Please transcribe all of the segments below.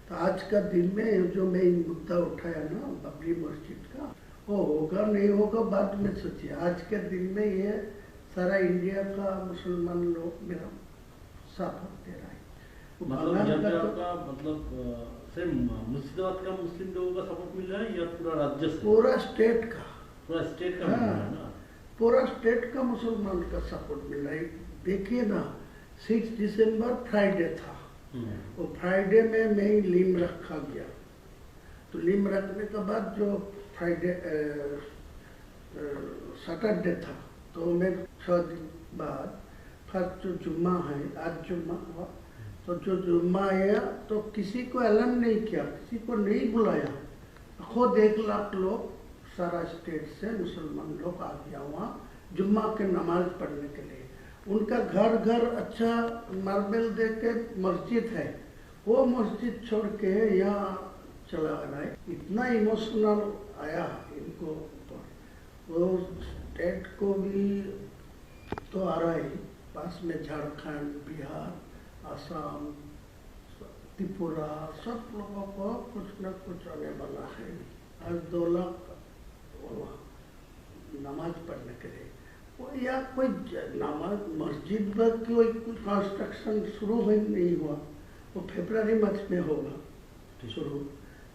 तो आज का दिन में जो मैं मुद्दा उठाया ना बाबरी मस्जिद का, वो होगा नहीं होगा बाद में सोचिए। आज के दिन में ये सारा इंडिया का मुसलमान लोग मेरा सपोर्ट दे रहा है। मतलब आपका मतलब सिर्फ मुर्शिदाबाद का मुस्लिम लोगों का सपोर्ट मिल रहा है या पूरा राज्य से? पूरा स्टेट का। पूरा स्टेट का मिल रहा है ना? पूरा स्टेट का मुसलमान का सपोर्ट मिल रहा है। देखिए ना, 6 दिसंबर फ्राइडे था, वो फ्राइडे में मैं लीम रखा गया। तो लीम रखने के बाद जो फ्राइडे सैटरडे था, तो मैं 6 दिन बाद फर्स्ट जो जुम्मा है, आज जुम्मा हुआ, तो जो जुम्मा आया तो किसी को ऐलान नहीं किया, किसी को नहीं बुलाया। खुद 1 लाख लोग सारा स्टेट से मुसलमान लोग आ गया वहाँ जुम्मा के नमाज पढ़ने के लिए। उनका घर घर अच्छा मार्बल दे के मस्जिद है, वो मस्जिद छोड़ के यहाँ चला रहा है। इतना इमोशनल आया इनको ऊपर। वो स्टेट को भी तो आ रहा है, पास में झारखंड, बिहार, असम, त्रिपुरा, सब लोगों को कुछ न कुछ आने वाला है। आज 2 लाख नमाज पढ़ने के लिए। वो या कोई नमाज मस्जिद पर कोई कंस्ट्रक्शन शुरू नहीं हुआ, वो फरवरी मंथ में होगा शुरू।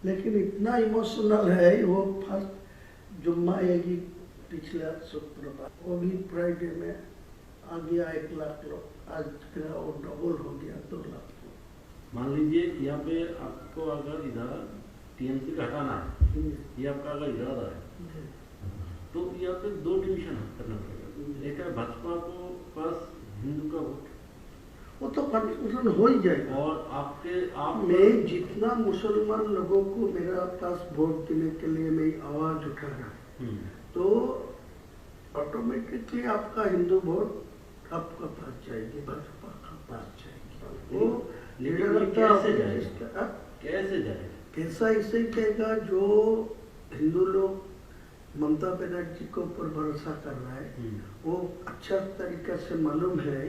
लेकिन इतना इमोशनल है, वो फर्स्ट जुम्मा आएगी पिछला शुक्रवार, वो भी फ्राइडे में आ गया 1 लाख लोग। आज का वो डबल हो गया 2 लाख। मान लीजिए यहाँ पे आपको अगर इधर टीएमसी का हटाना है, ये आपका अगर इरादा है, तो यहाँ पे 2 डिवीजन करना पड़ेगा। एक है भाजपा को पास हिंदू का वोट, वो तो कंफ्यूजन हो ही जाएगा। और आप मैं जितना मुसलमान लोगों को मेरा पास वोट देने के लिए मैं आवाज उठा रहा है, तो ऑटोमेटिकली आपका हिंदू वोट आपका पास जाएगी, भाजपा का पास जाएगी। वो कैसे जाएगा? कैसा इससे कहेगा, जो हिंदू लोग ममता बनर्जी के ऊपर भरोसा कर रहा है, वो अच्छा तरीका से मालूम है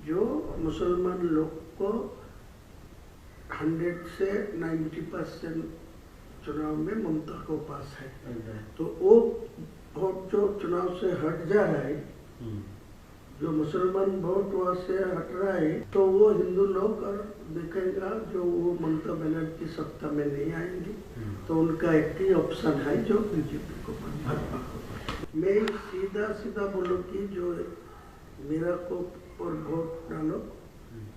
जो मुसलमान लोग को 100 से 90% चुनाव में ममता को पास है। तो वो वोट जो चुनाव से हट जा रहा है, जो मुसलमान वोट वहाँ से हट रहा है, तो वो हिंदू लोग और देखेगा जो वो ममता बनर्जी सत्ता में नहीं आएंगी, तो उनका एक ही ऑप्शन है जो बीजेपी को, भाजपा को। मैं सीधा बोलूँ कि जो मेरा को और वोट डालो,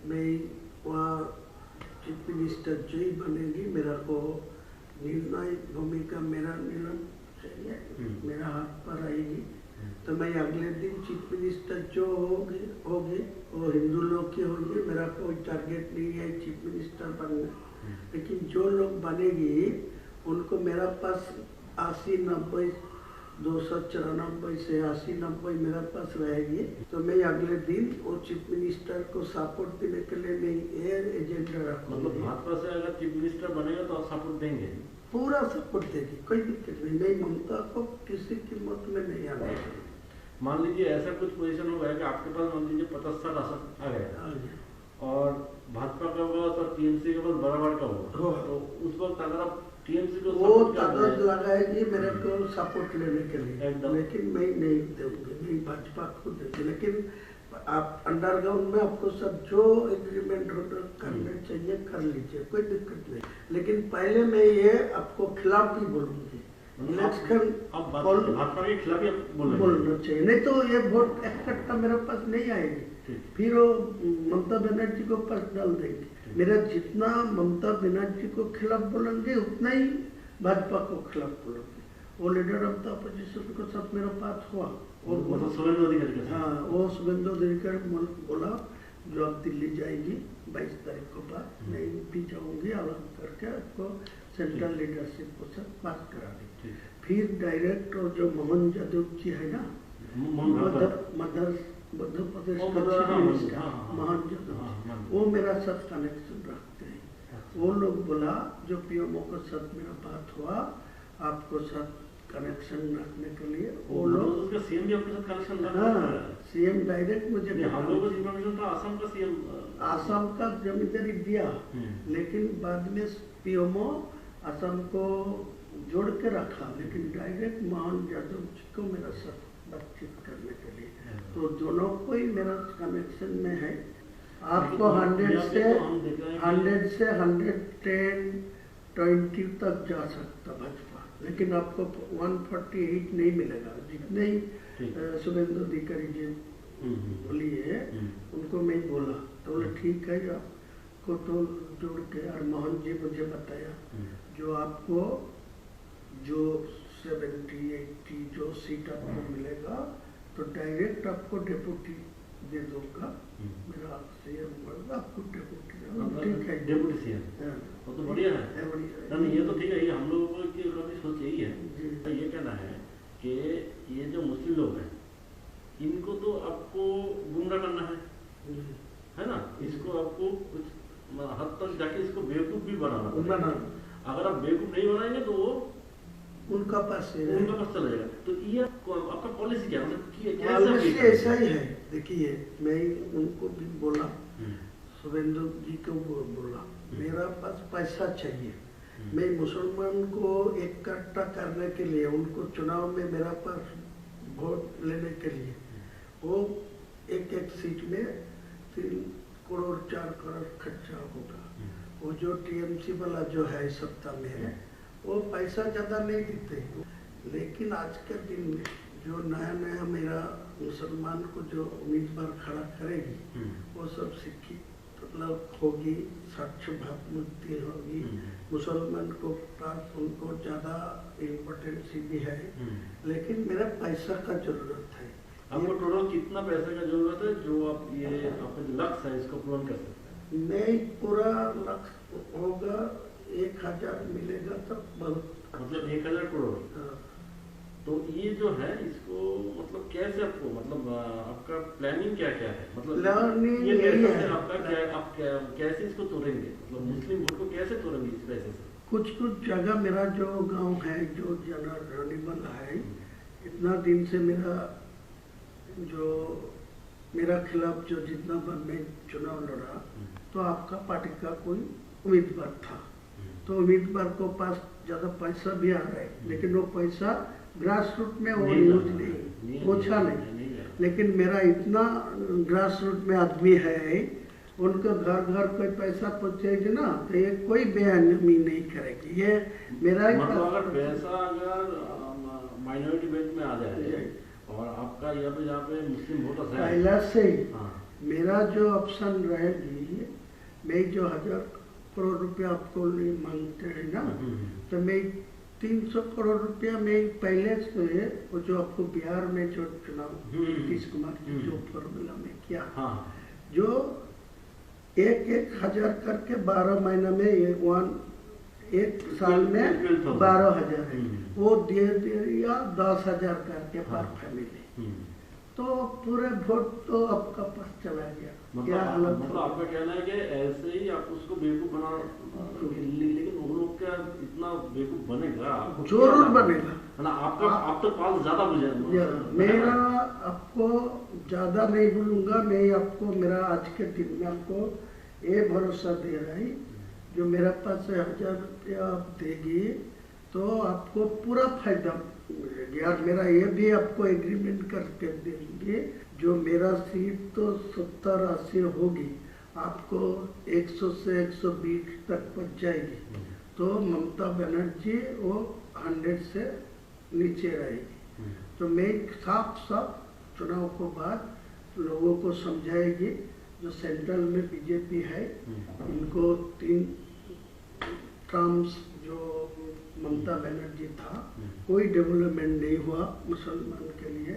मैं वहाँ चीफ मिनिस्टर जो ही बनेगी, मेरा को निर्णायक भूमिका मेरा निर्णय चाहिए, मेरा हाथ पर आएगी। तो मैं अगले दिन चीफ मिनिस्टर जो होगी वो हिंदू लोग की होगी। मेरा कोई टारगेट नहीं है चीफ मिनिस्टर बनना, लेकिन जो लोग बनेगी उनको मेरा पास 80-90, 294 से 80-90 मेरा पास रहेगी। तो मैं अगले दिन वो चीफ मिनिस्टर को सपोर्ट देने के लिए मैं ये एजेंडा रखूँगा। मतलब भाजपा से अगर चीफ मिनिस्टर बनेगा तो आप सपोर्ट देंगे? पूरा सपोर्ट देगी, कोई दिक्कत नहीं। नहीं, ममता को किसी कीमत में नहीं आना चाहिए। मान लीजिए ऐसा कुछ पोजीशन हो गया कि आपके पास मान लीजिए 50-60 आसन आ गया और भाजपा का होगा तो टीएमसी के पास बराबर का होगा, तो उस वक्त अगर आप टीएमसी को वो ताकत लगाएगी मेरे को सपोर्ट लेने के लिए, लेकिन मैं नहीं दूंगी, नहीं भाजपा को देंगे। लेकिन आप अंडरग्राउंड में आपको सब जो एग्रीमेंट करने चाहिए कर लीजिए, कोई दिक्कत नहीं। लेकिन पहले मैं ये आपको खिलाफ भी बोलूंगी, इलेक्शन भाजपा के खिलाफ बोलना चाहिए, नहीं तो ये वोट इकट्ठा मेरे पास नहीं आएगी, फिर वो ममता बनर्जी को पास डाल देंगे। मेरा जितना ममता बनर्जी को खिलाफ बोलेंगे उतना ही भाजपा को खिलाफ बोलेंगे। वो लीडर ऑफ द अपोजिशन को सब मेरे पास हुआ, और हाँ, वो शुभेंदु अधिकारी बोला जो अब दिल्ली जाएगी 22 तारीख को बाद, मैं भी जाऊंगी, अलग करके आपको सेंट्रल लीडरशिप को सब बात करा दी। फिर डायरेक्ट और जो मोहन यादव जी है ना, मध्य प्रदेश का मोहन यादव, वो मेरा साथ कनेक्शन रखते हैं। वो लोग बोला जो पीएमओ के साथ मेरा बात हुआ, आपको साथ कनेक्शन रखने के लिए वो वो लोग। उसका सीएम भी आपके साथ कनेक्शन रखा हाँ, है? सीएम डायरेक्ट मुझे नहीं, हम लोगों को इन्फॉर्मेशन था आसाम का सीएम। आसाम का जमींदारी दिया, लेकिन बाद में पीएमओ आसाम को जोड़ के रखा, लेकिन डायरेक्ट मोहन यादव जी को मेरा साथ बातचीत करने के लिए। तो दोनों को ही मेरा कनेक्शन में है। आपको 100 से 110, 20 तक जा सकता भाजपा, लेकिन आपको 148 नहीं मिलेगा। जितने ही शुभेंदु अधिकारी जी लिए उनको मैं बोला, तो बोले ठीक है, आपको तो जोड़ के। और मोहन जी मुझे बताया जो आपको जो 70-80 जो सीट आपको मिलेगा तो डायरेक्ट आपको डेप्यूटी दे दूंगा, मेरा सीएम बोला आपको डेप्यूटी। ठीक है, डेप्यूटी सीएम, वो तो बढ़िया है। नहीं, ये तो ठीक है, ये हम लोगों की काफी सोच यही है। ये कहना है कि ये जो मुस्लिम लोग हैं इनको तो आपको गुमराह करना है ना, इसको आपको कुछ हद तक जाके इसको बेवकूफ भी बनाना। अगर आप बेवकूफ नहीं बनाएंगे तो वो उनका पास चला जाएगा। तो ये आपका पॉलिसी क्या है? पॉलिसी ऐसा ही है। देखिए, मैं उनको भी बोला, शुभेंदु जी को बोला, मेरा पास पैसा चाहिए। मैं मुसलमान को इकट्ठा करने के लिए, उनको चुनाव में मेरा पास वोट लेने के लिए, वो एक सीट में 3 करोड़ 4 करोड़ खर्चा होगा। वो जो टीएमसी वाला जो है सत्ता में है, वो पैसा ज़्यादा नहीं देते। लेकिन आज के दिन में जो नया मेरा मुसलमान को जो उम्मीदवार खड़ा करेगी, वो सब शिक्षित मतलब होगी, साक्ष्य भावमुक्ति होगी, मुसलमान को पास उनको ज़्यादा इम्पोर्टेंस भी है। लेकिन मेरा पैसा का जरूरत है। आपको टोटल कितना पैसे का जरूरत है जो आप ये आपका जो लक्ष्य है इसको पूर्ण कर सकते हैं? नहीं, पूरा लक्ष्य होगा 1000 मिलेगा तो बहुत, मतलब 1000 करोड़। तो ये जो है इसको मतलब कैसे आपको मतलब आपका प्लानिंग क्या क्या है? मतलब प्लानिंग ये यही पैसे है। आपका क्या, आप कैसे इसको तोड़ेंगे? मतलब मुस्लिम वोट को कैसे तोड़ेंगे इस पैसे से? कुछ जगह मेरा जो गांव है जो जनरल है, इतना दिन से मेरा खिलाफ जो जितना बार मैं चुनाव लड़ा, तो आपका पार्टी का कोई उम्मीदवार था, तो उम्मीदवार को पास ज्यादा पैसा भी आ रहा है, लेकिन वो पैसा ग्रास रूट में वो यूज नहीं पहुँचा नहीं। लेकिन मेरा इतना ग्रास रूट में आदमी है, उनको घर घर कोई पैसा पहुँचेगी ना, तो ये कोई बेअहमी नहीं करेगी। ये मेरा ही मतलब अगर पैसा अगर माइनॉरिटी बेल्ट में आ जाए और आपका यहाँ पे मुस्लिम वोटर्स है, पहला से मेरा जो ऑप्शन रहेगी, मैं जो 1000 करोड़ रुपया आपको मांगते हैं ना, तो मैं 300 करोड़ रुपया में पहले से वो जो आपको बिहार में जो चुनाव नीतीश कुमार जी जो फॉर्मूला में किया, जो 1,000 करके 12 महीना में एक साल में 12,000 है, वो दे दिया 10,000 करके पर फैमिली। तो पूरे वोट तो आपका पास चला गया। मतलब आपका कहना है कि ऐसे ही आप उसको बेवकूफ बना, लेकिन वो लोग क्या इतना बेवकूफ बनेगा? जरूर बनेगा ना, आपका आप तो पास ज्यादा बुझेगा। मेरा आपको ज्यादा नहीं बोलूंगा, मैं आपको मेरा आज के दिन में आपको ये भरोसा दे रहा है, जो मेरा पास 1000 रुपया आप देगी तो आपको पूरा फायदा मिलेगी। और मेरा ये भी आपको एग्रीमेंट करके देंगे, जो मेरा सीट तो 70-80 होगी, आपको 100 से 120 तक पहुँच जाएगी, तो ममता बनर्जी वो 100 से नीचे रहेगी। तो मैं साफ चुनाव को बाद लोगों को समझाएगी, जो सेंट्रल में बीजेपी है, इनको 3 टर्म्स जो ममता बनर्जी था, कोई डेवलपमेंट नहीं हुआ मुसलमान के लिए,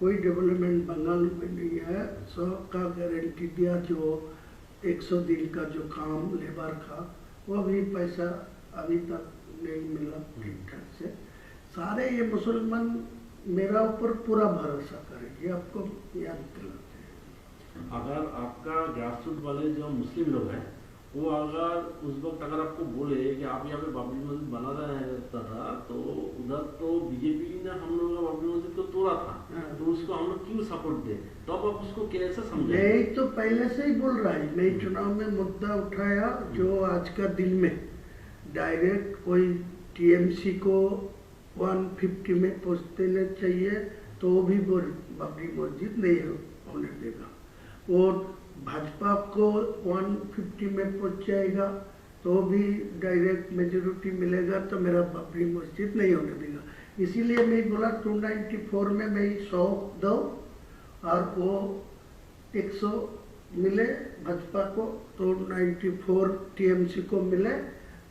कोई डेवलपमेंट बंगाल में नहीं है। 100 का गारंटी दिया, जो 100 दिन का जो काम लेबर का, वो भी पैसा अभी तक नहीं मिला ठीक ठाक से। सारे ये मुसलमान मेरा ऊपर पूरा भरोसा करेंगे, आपको याद दिलाते हैं। अगर आपका ग्रासरूट वाले जो मुस्लिम लोग हैं वो अगर उस वक्त अगर आपको बोले कि आप यहाँ पे बाबरी मस्जिद बना रहे हैं था, तो उधर तो बीजेपी ने हम लोगों का बाबरी मस्जिद को तोड़ा था, तो उसको हम लोग क्यों सपोर्ट दे, तो अब आप उसको कैसे समझे? मैं तो पहले से ही बोल रहा है, मैं चुनाव में मुद्दा उठाया जो आज का दिन में डायरेक्ट कोई टीएमसी को 150 में पहुँच देना चाहिए, तो वो भी बाबरी मस्जिद नहीं होने देगा। और भाजपा को 150 में पहुंच जाएगा तो भी डायरेक्ट मेजोरिटी मिलेगा, तो मेरा बाबरी मस्जिद नहीं होने देगा। इसीलिए मैं बोला 294 में मैं 100 दो और वो 100 मिले भाजपा को, तो 94 टीएमसी को मिले,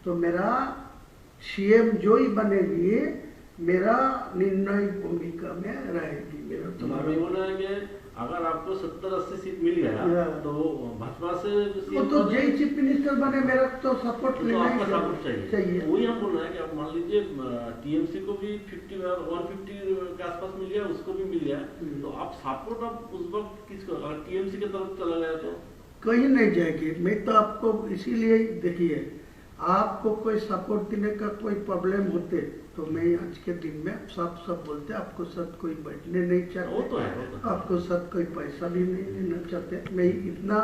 तो मेरा सीएम जो ही बनेगी मेरा निर्णायक भूमिका में रहेगी। मेरा तो मैं बोल रहा है कि अगर आपको 70-80 सीट मिल गया तो भाजपा से वो तो जय चीफ मिनिस्टर बने, मेरा तो सपोर्ट तो लेना आपका सपोर्ट चाहिए। वही हम बोल रहे हैं कि आप मान लीजिए टीएमसी को भी 50 और 150 के आसपास मिल गया, उसको भी मिल गया, तो आप सपोर्ट आप उस वक्त किसको, अगर टीएमसी की तरफ चला गया तो कहीं नहीं जाएगी। मैं तो आपको इसीलिए देखिए, आपको कोई सपोर्ट देने का कोई प्रॉब्लम होते तो मैं आज के दिन में सब बोलते, आपको साथ कोई बैठने नहीं चाहते, वो तो है। आपको साथ कोई पैसा भी नहीं देना चाहते। मैं इतना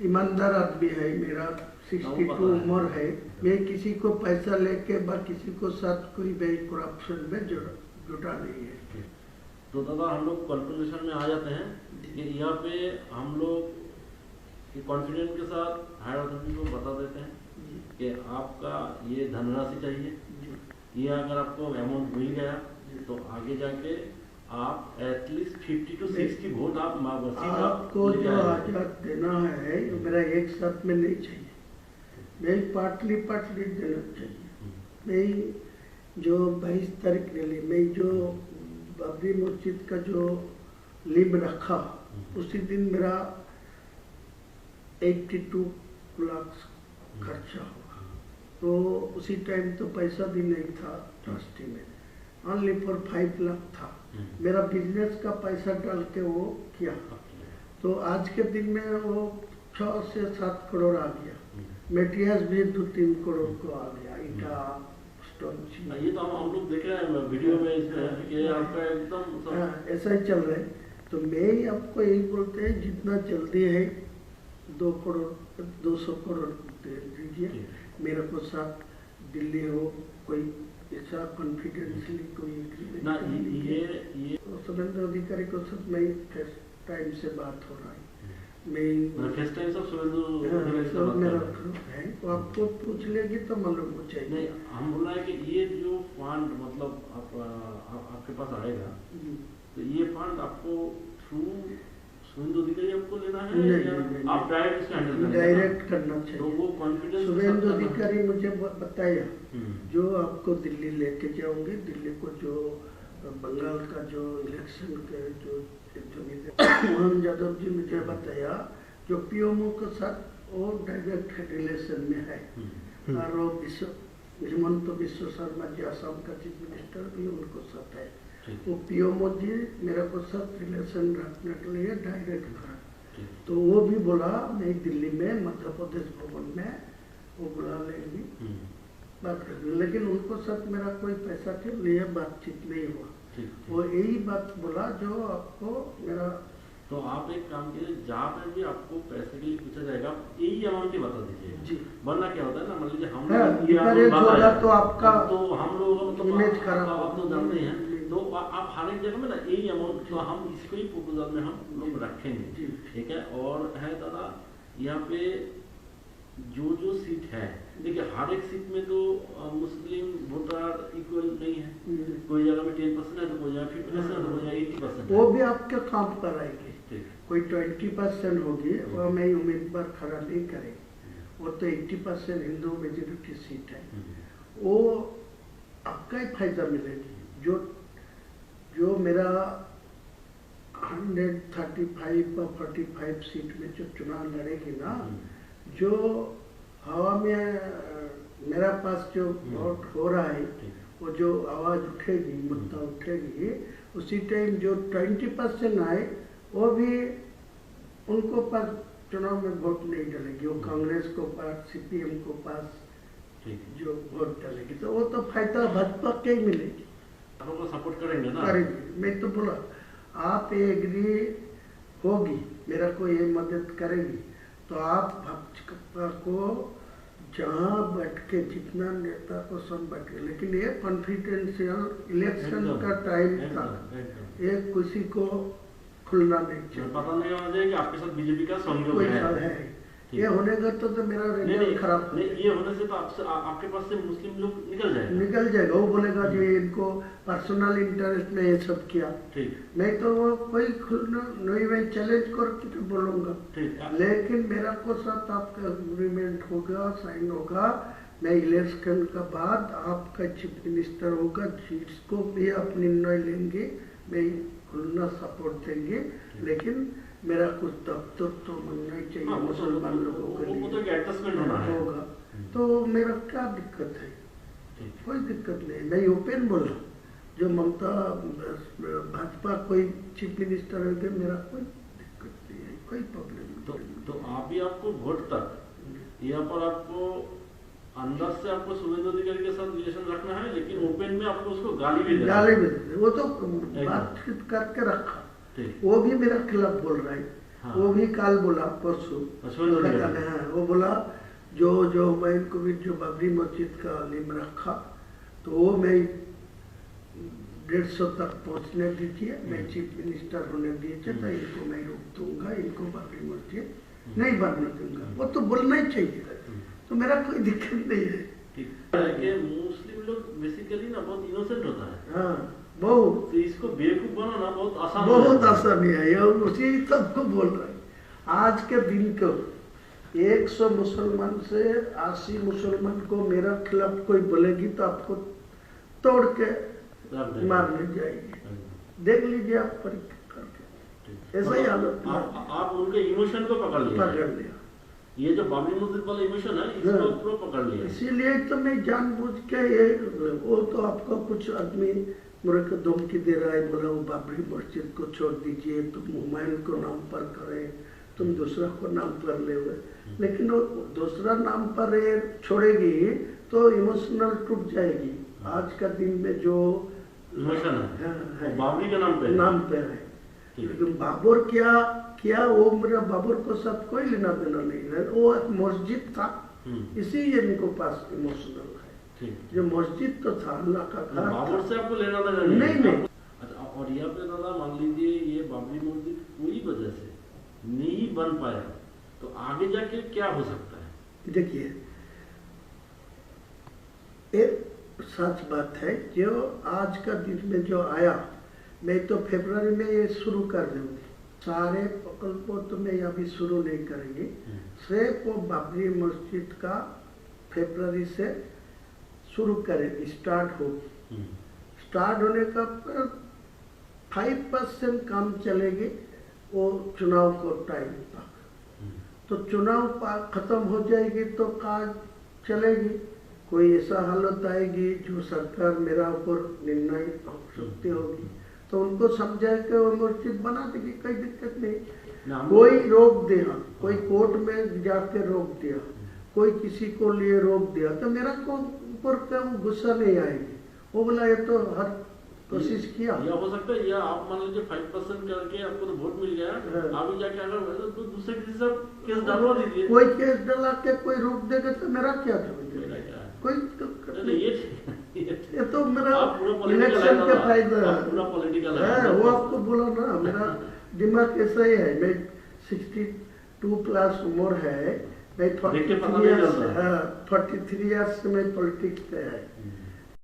ईमानदार आदमी है, मेरा 62 उम्र है, मैं किसी को पैसा लेके किसी को साथ कोई बैंक करप्शन में जुटा नहीं है। तो दादा हम लोग कंक्लूजन में आ जाते हैं कि यहाँ पे हम लोग कॉन्फिडेंस के साथ हायर अथॉरिटी को बता देते हैं कि आपका ये धनराशि चाहिए, ये अगर आपको अमाउंट मिल गया तो आगे जाके आप एटलीस्ट 50 to 60 वोट आपको जो आजाद देना है मेरा एक साथ में नहीं चाहिए, मैं पार्टली देना चाहिए। मैं जो 22 तारीख रैली में जो बाबरी मस्जिद का जो लिम रखा उसी दिन मेरा 82 लाख खर्चा हुआ, तो उसी टाइम तो पैसा भी नहीं था ट्रस्टी में, ओनली फॉर 5 लाख था। मेरा बिजनेस का पैसा डाल के वो किया, तो आज के दिन में वो 6 से 7 करोड़ आ गया, मेटेरियल्स भी 2-3 करोड़ को आ गया, ईटा स्टोन। ये तो हम लोग देख रहे हैं वीडियो में इसमें कि आपका एकदम ऐसा ही चल रहा है। तो मैं आपको यही बोलते हैं, जितना जल्दी है 2 करोड़ 200 करोड़ दे दीजिए मेरे को, साथ दिल्ली हो कोई ऐसा कॉन्फिडेंशियली कोई ना, ये सुरेंद्र अधिकारी को सब मैं फर्स्ट टाइम से बात हो रहा है, मैं फर्स्ट टाइम सब सुरेंद्र मेरा है, तो आपको पूछ लेगी तो मालूम हो जाएगी। नहीं, हम बोल रहे हैं कि ये जो फंड मतलब आपके पास आएगा, तो ये फंड आपको थ्रू सुरेंद्र अधिकारी आपको लेना है नहीं, आप डायरेक्ट इसको हैंडल करना डायरेक्ट करना चाहिए। तो वो कॉन्फिडेंस सुरेंद्र अधिकारी मुझे बताया जो आपको दिल्ली लेके जाओगे, दिल्ली को जो बंगाल का जो इलेक्शन के जो मोहन यादव जी मुझे बताया, जो पीएमओ के साथ वो डायरेक्ट रिलेशन में है, और वो हिमंत बिश्व शर्मा जी असम का चीफ मिनिस्टर भी उनको साथ है, वो पीएमओ जी मेरे को साथ रिलेशन रखने के लिए डायरेक्ट करा, तो वो भी बोला मैं दिल्ली में मध्य प्रदेश भवन में वो बुला लेंगी बात करेंगे, लेकिन उनको साथ मेरा कोई पैसा के लिए बातचीत नहीं हुआ, वो यही बात बोला जो आपको मेरा। तो आप एक काम कीजिए, जहाँ पे भी आपको पैसे के लिए पूछा जाएगा यही अमाउंट ही बता दीजिए जी, वरना क्या होता है ना, मान लीजिए हम तो आपका तो हम लोग तो इमेज खराब आप तो जानते हैं, तो आप हर एक जगह में ना यही अमाउंट, तो हम इसको ही प्रपोजल में हम लोग रखेंगे, ठीक है। और है दादा यहाँ पे जो सीट है, देखिए हर एक सीट में तो मुस्लिम वोटर इक्वल नहीं है, कोई जगह में 10% है तो कोई जगह 50% है तो कोई जगह 80%। वो भी आपके काम पर आएगी, कोई 20% होगी वो मैं उम्मीदवार खड़ा नहीं करेंगे, वो तो 80% हिंदू मेजोरिटी सीट है, वो आपका ही फायदा मिलेगी। जो मेरा 135 और 45 सीट में जो चुनाव लड़ेगी ना, जो हवा में मेरा पास जो वोट हो रहा है, वो जो आवाज उठेगी, मुद्दा उठेगी, उसी टाइम जो 20% आए वो भी उनको पास चुनाव में वोट नहीं डालेगी, वो कांग्रेस को पास, सीपीएम को पास ठीक है, जो वोट डालेगी तो वो तो फायदा भाजपा के ही मिलेगी। आप लोग सपोर्ट करेंगे ना? करेगी। मैं तो बोला आप ये एग्री होगी, मेरा को ये मदद करेगी तो आप भाजपा को जहाँ बैठ के जितना नेता को सब बैठे, लेकिन ये कॉन्फिडेंशियल इलेक्शन का टाइम था, ये किसी को खुलना नहीं चाहिए, पता नहीं होना चाहिए कि आपके साथ बीजेपी का सहयोग कोई है। है। ये होने का तो मेरा नहीं रिजल्ट खराब नहीं, ये होने से तो आपके पास से मुस्लिम लोग निकल जाएंगे। निकल जाएगा। वो बोलेगा जी इनको पर्सनल इंटरेस्ट में ये सब किया, ठीक, नहीं तो वो कोई खुलना नहीं, मैं चैलेंज करके तो बोलूंगा। ठीक, लेकिन मेरा को साथ आपका एग्रीमेंट होगा, साइन होगा, मैं इलेक्शन का बाद आपका चीफ मिनिस्टर होगा, जिसको भी आप निर्णय लेंगे मैं खुलना सपोर्ट देंगे, लेकिन मेरा कुछ दफ्तर तो बनना ही चाहिए मुसलमान लोगों के लिए, वो तो एडजस्टमेंट होना है। होगा तो मेरा क्या दिक्कत है? कोई दिक्कत नहीं, मैं ओपन बोल रहा हूँ। जो ममता भाजपा कोई चीफ मिनिस्टर होगा, मेरा कोई दिक्कत नहीं है, कोई प्रॉब्लम नहीं। तो आप भी आपको वोट तक यहाँ पर आपको अंदर से आपको शुभेंदु अधिकारी के साथ रिलेशन रखना है, लेकिन ओपन में आपको उसको गाली भी देना है। गाली भी देते, वो तो बातचीत करके रखा, ठीक, वो भी मेरा खिलाफ बोल रहा है। हाँ। वो भी काल बोला परसों, वो बोला जो मैं इनको भी जो बाबरी मस्जिद का नियम रखा तो वो मैं 150 तक पहुंचने दीजिए, मैं चीफ मिनिस्टर होने दीजिए तो इनको मैं रोक दूंगा, इनको बाबरी मस्जिद नहीं बनने दूंगा। वो तो बोलना ही चाहिए, तो मेरा कोई दिक्कत नहीं है। ठीक है कि मुस्लिम लोग बेसिकली ना बहुत इनोसेंट होता है। हाँ बहुत, तो इसको बेवकूफ बनाना बहुत आसान है। बहुत आसानी है, ये उसी सबको बोल रहा है। आज के दिन को 100 मुसलमान से 80 मुसलमान को मेरा खिलाफ कोई बोलेगी तो आपको तोड़ के मारने जाएगी। देख लीजिए आप परीक्षा करके, ऐसा ही हालत आप उनके इमोशन को पकड़ लिया। ये जो बाबरी मस्जिद वाला इमोशन है इसको पूरा पकड़ लिया। इसीलिए तो मैं जानबूझ के ये, वो तो आपको कुछ आदमी मेरे को धमकी दे रहा है, बोला वो बाबरी मस्जिद को छोड़ दीजिए, तुम हुमायूं को नाम पर करें, तुम दूसरा को नाम पर ले हुए, लेकिन वो दूसरा नाम पर छोड़ेगी तो इमोशनल टूट जाएगी। आज का दिन में जो इमोशन है बाबरी के नाम पे है, लेकिन बाबर क्या वो मेरा बाबर को साथ कोई लेना देना नहीं है, वो एक मस्जिद था, इसी इनको पास इमोशनल है। जो मस्जिद तो था अल्लाह का घर, बाबर से आपको लेना देना नहीं। अच्छा, और यहाँ पे दादा मान लीजिए ये बाबरी मस्जिद कोई वजह से नहीं बन पाया तो आगे जाके क्या हो सकता है? देखिए एक सच बात है, जो आज का दिन में जो आया, मैं तो फरवरी में ये शुरू कर दूंगी, सारे प्रकल्पों तो मैं अभी शुरू नहीं करेंगे, सिर्फ वो बाबरी मस्जिद का फरवरी से शुरू करेंगे, स्टार्ट होगी। स्टार्ट होने का 5% काम चलेगी वो चुनाव को टाइम तक, तो चुनाव खत्म हो जाएगी तो काज चलेगी। कोई ऐसा हालत आएगी जो सरकार मेरा ऊपर निर्णय हो सकती होगी तो उनको समझा के वो मस्जिद बना देगी, कोई दिक्कत नहीं। कोई रोक दिया, कोई कोर्ट में जाके रोक दिया, कोई किसी को लिए रोक दिया तो मेरा को ऊपर का गुस्सा नहीं आएगी, वो बोला ये तो हर कोशिश किया। या हो सकता है या आप मान लीजिए 5% करके आपको तो वोट मिल गया, आगे जाके अगर तो दूसरे किसी से केस डलवा दीजिए। कोई केस डला के कोई रोक देगा तो मेरा क्या समझेगा, कोई ये तो मेरा इलेक्शन का फायदा है। वो आपको बोला ना, मेरा दिमाग ऐसा ही है, मैं 62 प्लस उम्र है, मैं 43 इयर्स से मैं पॉलिटिक्स पे है,